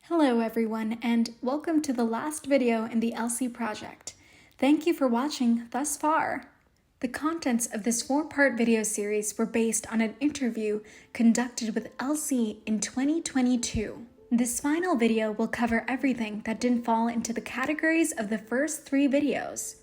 Hello everyone, and welcome to the last video in the Elsie project. Thank you for watching thus far. The contents of this 4-part video series were based on an interview conducted with Elsie in 2022. This final video will cover everything that didn't fall into the categories of the first 3 videos.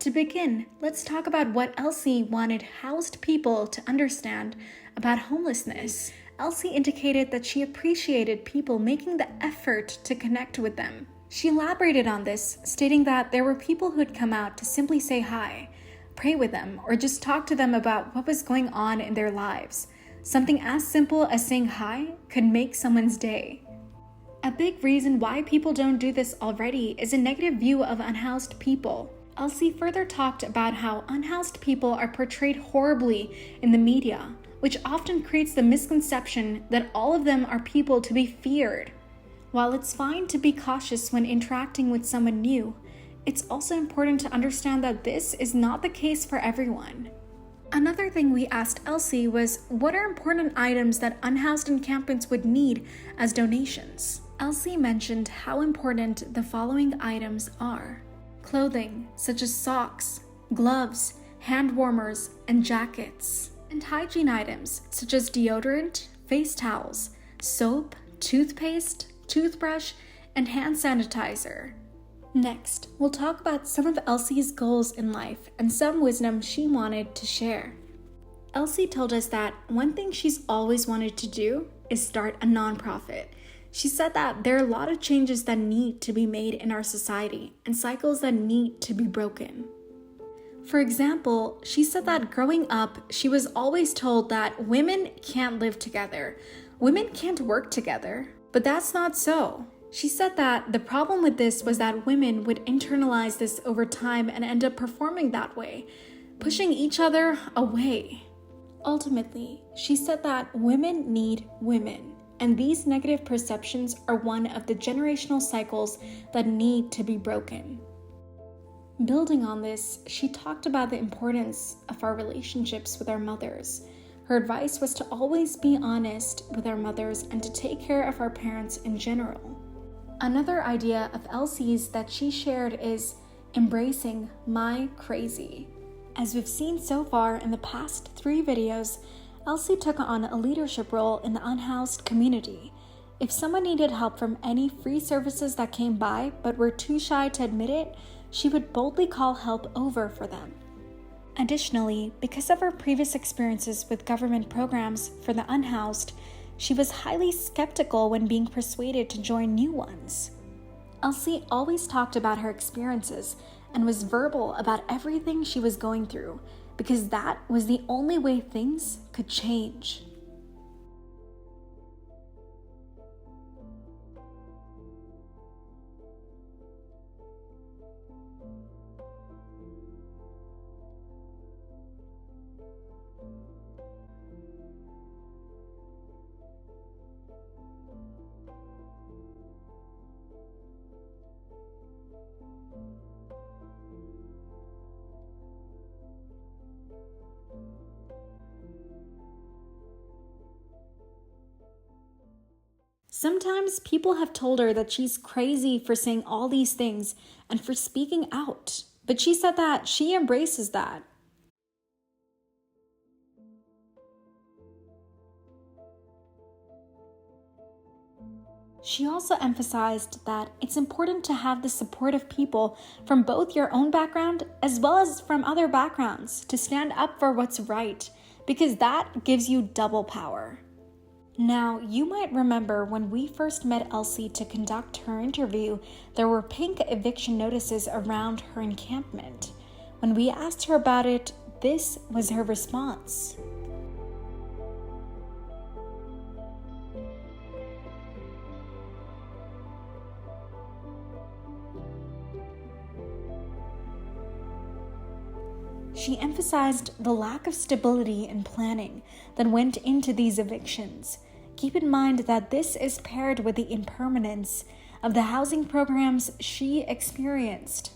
To begin, let's talk about what Elsie wanted housed people to understand about homelessness. Elsie indicated that she appreciated people making the effort to connect with them. She elaborated on this, stating that there were people who'd come out to simply say hi, pray with them, or just talk to them about what was going on in their lives. Something as simple as saying hi could make someone's day. A big reason why people don't do this already is a negative view of unhoused people. Elsie further talked about how unhoused people are portrayed horribly in the media, which often creates the misconception that all of them are people to be feared. While it's fine to be cautious when interacting with someone new, it's also important to understand that this is not the case for everyone. Another thing we asked Elsie was, what are important items that unhoused encampments would need as donations? Elsie mentioned how important the following items are: clothing, such as socks, gloves, hand warmers, and jackets. And hygiene items such as deodorant, face towels, soap, toothpaste, toothbrush, and hand sanitizer. Next, we'll talk about some of Elsie's goals in life and some wisdom she wanted to share. Elsie told us that one thing she's always wanted to do is start a nonprofit. She said that there are a lot of changes that need to be made in our society and cycles that need to be broken. For example, she said that growing up, she was always told that women can't live together, women can't work together, but that's not so. She said that the problem with this was that women would internalize this over time and end up performing that way, pushing each other away. Ultimately, she said that women need women, and these negative perceptions are one of the generational cycles that need to be broken. Building on this, she talked about the importance of our relationships with our mothers. Her advice was to always be honest with our mothers and to take care of our parents in general. Another idea of Elsie's that she shared is embracing my crazy. As we've seen so far in the past 3 videos, Elsie took on a leadership role in the unhoused community. If someone needed help from any free services that came by but were too shy to admit it, she would boldly call help over for them. Additionally, because of her previous experiences with government programs for the unhoused, she was highly skeptical when being persuaded to join new ones. Elsie always talked about her experiences and was verbal about everything she was going through, because that was the only way things could change. Sometimes people have told her that she's crazy for saying all these things and for speaking out, but she said that she embraces that. She also emphasized that it's important to have the support of people from both your own background as well as from other backgrounds to stand up for what's right, because that gives you double power. Now, you might remember when we first met Elsie to conduct her interview, there were pink eviction notices around her encampment. When we asked her about it, this was her response. She emphasized the lack of stability and planning that went into these evictions. Keep in mind that this is paired with the impermanence of the housing programs she experienced.